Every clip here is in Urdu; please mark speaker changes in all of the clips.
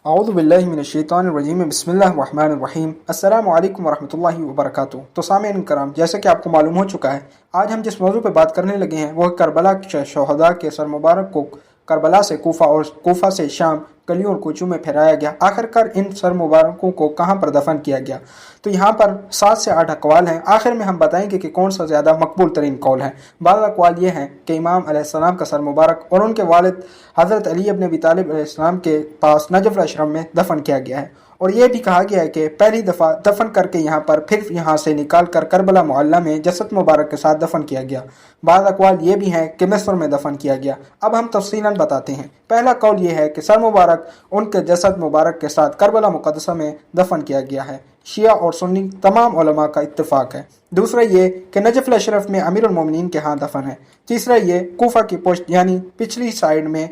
Speaker 1: اعوذ باللہ من الشیطان الرجیم بسم اللہ الرحمن الرحیم السلام علیکم ورحمۃ اللہ وبرکاتہ۔ تو سامعین کرام، جیسا کہ آپ کو معلوم ہو چکا ہے، آج ہم جس موضوع پہ بات کرنے لگے ہیں وہ کربلا کے شہداء کے سر مبارک کو کربلا سے کوفہ اور کوفہ سے شام گلیوں اور کوچوں میں پھیرایا گیا۔ آخر کار ان سر مبارکوں کو کہاں پر دفن کیا گیا؟ تو یہاں پر 7 سے 8 اقوال ہیں۔ آخر میں ہم بتائیں گے کہ کون سا زیادہ مقبول ترین قول ہے۔ بعض اقوال یہ ہیں کہ امام علیہ السلام کا سر مبارک اور ان کے والد حضرت علی ابن ابی طالب علیہ السلام کے پاس نجف الاشرم میں دفن کیا گیا ہے، اور یہ بھی کہا گیا ہے کہ پہلی دفعہ دفن کر کے یہاں پر پھر یہاں سے نکال کر کربلا معلیٰ میں جسد مبارک کے ساتھ دفن کیا گیا۔ بعض اقوال یہ بھی ہیں کہ مصر میں دفن کیا گیا۔ اب ہم تفصیلاً بتاتے ہیں۔ پہلا قول یہ ہے کہ سر مبارک ان کے جسد مبارک کے ساتھ کربلا مقدسہ میں دفن کیا گیا ہے۔ شیعہ اور سنی تمام علماء کا اتفاق ہے۔ دوسرا یہ کہ نجف الاشرف میں امیر المومنین کے ہاں دفن ہے۔ تیسرا یہ کوفہ کی پشت یعنی پچھلی سائیڈ میں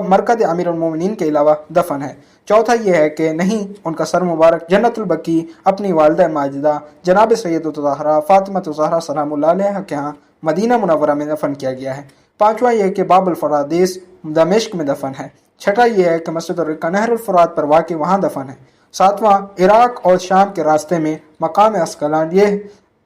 Speaker 1: مرکز امیر المومنین کے علاوہ دفن ہے۔ چوتھا یہ ہے کہ نہیں، ان کا سر مبارک جنت البقیع اپنی والدہ ماجدہ جناب سیدۃ الزہرا فاطمہ الزہرا سلام اللہ علیہا کے ہاں مدینہ منورہ میں دفن کیا گیا ہے۔ پانچواں یہ کہ باب الفرادیس دمشق میں دفن ہے۔ چھٹا یہ ہے کہ مسجد الرقہ نہر الفرات پر واقع وہاں دفن ہے۔ ساتواں عراق اور شام کے راستے میں مقام اسقلان یہ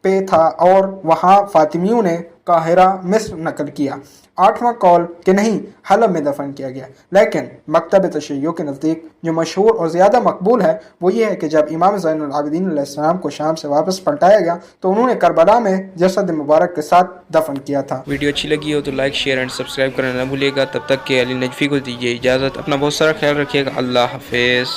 Speaker 1: پہ تھا اور وہاں فاطمیوں نے قاہرہ مصر نقل کیا۔ آٹھواں قول کہ نہیں، حلب میں دفن کیا گیا، لیکن مکتب تشیع کے نزدیک جو مشہور اور زیادہ مقبول ہے وہ یہ ہے کہ جب امام زین العابدین علیہ السلام کو شام سے واپس پلٹایا گیا تو انہوں نے کربلا میں جسد مبارک کے ساتھ دفن کیا تھا۔
Speaker 2: ویڈیو اچھی لگی ہو تو لائک، شیئر اینڈ سبسکرائب کرنا نہ بھولیے گا۔ تب تک کہ علی نجفی کو دیجیے اجازت۔ اپنا بہت سارا خیال رکھیے گا۔ اللہ حافظ۔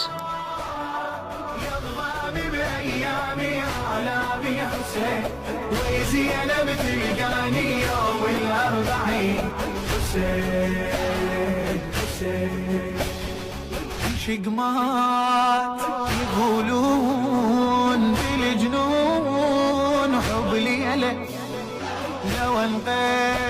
Speaker 3: شقمات يقولون بالجنون حب لي لو انقيت